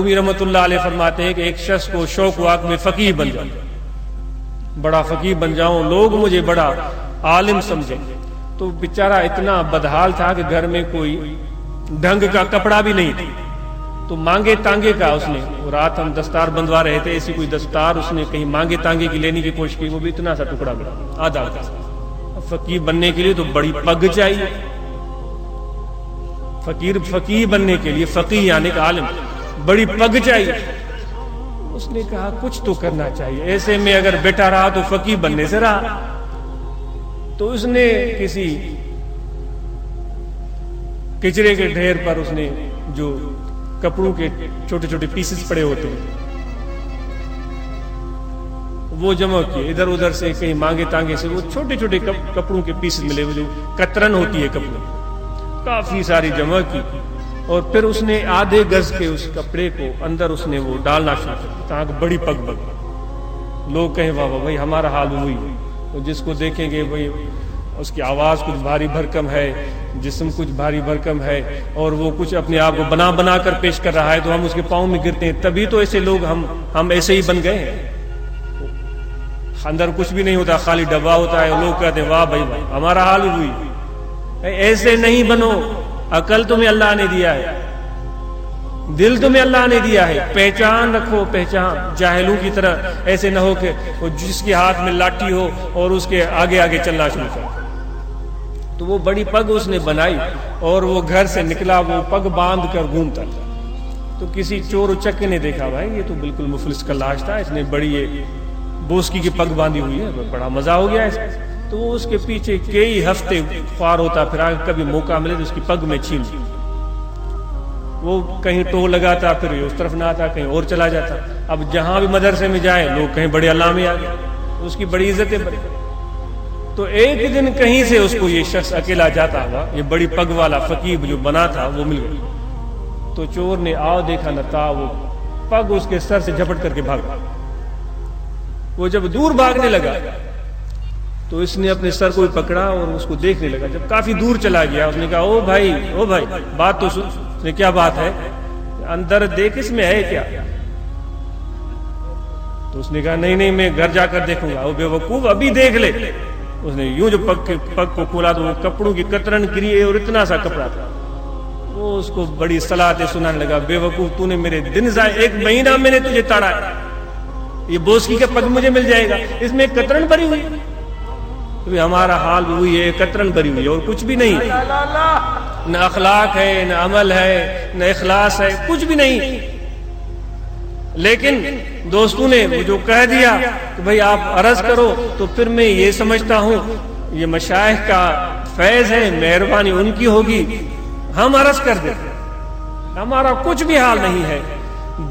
رحمۃ اللہ علیہ فرماتے ہیں کہ ایک شخص کو شوق ہوا کہ میں فقیہ بن جاؤں، بڑا فقیہ بن جاؤں، لوگ مجھے بڑا عالم سمجھیں. تو بیچارہ اتنا بدحال تھا کہ گھر میں کوئی ڈھنگ کا کپڑا بھی نہیں تھا. تو مانگے تانگے کا اس نے، رات ہم دستار بندوا رہے تھے، ایسی کوئی دستار اس نے کہیں مانگے تانگے کی لینے کی کوشش کی، وہ بھی اتنا سا ٹکڑا ملا آدھا کا. فقیر بننے کے لیے تو بڑی پگ چاہیے، فقیر بننے کے لیے، فقیر یعنی کہ عالم، بڑی پگ چاہیے. اس نے کہا کچھ تو کرنا چاہیے، ایسے میں اگر بیٹا رہا تو فقیر بننے سے رہا. تو اس نے کسی کچرے کے ڈھیر پر اس نے جو کپڑوں کے چھوٹے چھوٹے پیسز پڑے ہوتے ہیں وہ جمع کیے، ادھر ادھر سے کہیں مانگے تانگے سے وہ چھوٹے چھوٹے کپڑوں کے پیسز ملے ہوئے جو کترن ہوتی ہے کپڑوں، کافی ساری جمع کی. اور پھر اس نے آدھے گز کے اس کپڑے کو اندر اس نے وہ ڈالنا شروع کیا تاکہ بڑی پگ بگ لوگ کہیں واہ واہ بھائی ہمارا حال وہی. جس کو دیکھیں گے بھائی اس کی آواز کچھ بھاری بھرکم ہے، جسم کچھ بھاری بھرکم ہے، اور وہ کچھ اپنے آپ کو بنا بنا کر پیش کر رہا ہے تو ہم اس کے پاؤں میں گرتے ہیں. تبھی تو ایسے لوگ ہم ایسے ہی بن گئے ہیں. اندر کچھ بھی نہیں ہوتا، خالی ڈبہ ہوتا ہے، لوگ کہتے ہیں واہ بھائی ہمارا حال ہوئی. ایسے نہیں بنو، عقل تمہیں اللہ نے دیا ہے، دل تمہیں اللہ نے دیا ہے، پہچان رکھو، پہچان. جاہلوں کی طرح ایسے نہ ہو کہ وہ جس کے ہاتھ میں لاٹھی ہو اور اس کے آگے آگے چلنا شروع کر. تو وہ بڑی پگ اس نے بنائی اور وہ گھر سے نکلا، وہ پگ باندھ کر گھومتا تھا. تو کسی چور اچکے نے دیکھا بھائی یہ تو بالکل مفلس کا لاش تھا، اس نے بڑی بوسکی کی پگ باندھی ہوئی ہے، بڑا مزہ ہو گیا اس. تو وہ اس کے پیچھے کئی ہفتے خوار ہوتا، پھر آگے کبھی موقع ملے تو اس کی پگ میں چھین لی. وہ کہیں ٹو لگاتا، پھر اس طرف نہ آتا، کہیں اور چلا جاتا. اب جہاں بھی مدرسے میں جائے لوگ کہیں بڑے علامے آ گئے، اس کی بڑی عزتیں بڑی. تو ایک دن کہیں سے اس کو یہ شخص اکیلا جاتا ہوا، یہ بڑی پگ والا فقیر جو بنا تھا وہ مل گیا. تو چور نے آؤ دیکھا نہ تھا، وہ پگ اس کے سر سے جھپٹ کر کے بھاگا. وہ جب دور بھاگنے لگا تو اس نے اپنے سر کو بھی پکڑا اور اس کو دیکھنے لگا. جب کافی دور چلا گیا اس نے کہا او بھائی بات تو سن. اس نے کیا بات ہے؟ اندر دیکھ اس میں ہے کیا؟ تو اس نے کہا نہیں میں گھر جا کر دیکھوں گا. او بے وقوف ابھی دیکھ لے. اس نے یوں جو پگ کو کھولا تو وہ کپڑوں کی کترن گری اور اتنا سا کپڑا تھا. وہ اس کو بڑی صلاحیں سنانے لگا، بے وقوف تو نے میرے دن ضائع، 1 مہینہ میں نے تجھے تاڑا ہے، یہ بوسکی کا پگ مجھے مل جائے گا، اس میں کترن بھری ہوئی. ہمارا حال بھی وہی ہے، کترن بھری ہوئی اور کچھ بھی نہیں، نہ اخلاق ہے، نہ عمل ہے، نہ اخلاص ہے، کچھ بھی نہیں. لیکن دوستوں نے وہ جو کہہ دیا کہ بھئی آپ عرض کرو، تو پھر میں یہ سمجھتا ہوں یہ مشائخ کا فیض ہے، مہربانی ان کی ہوگی، ہم عرض کر دیں. ہمارا کچھ بھی حال نہیں ہے.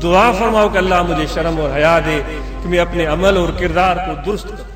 دعا فرماؤ کہ اللہ مجھے شرم اور حیا دے کہ میں اپنے عمل اور کردار کو درست کروں.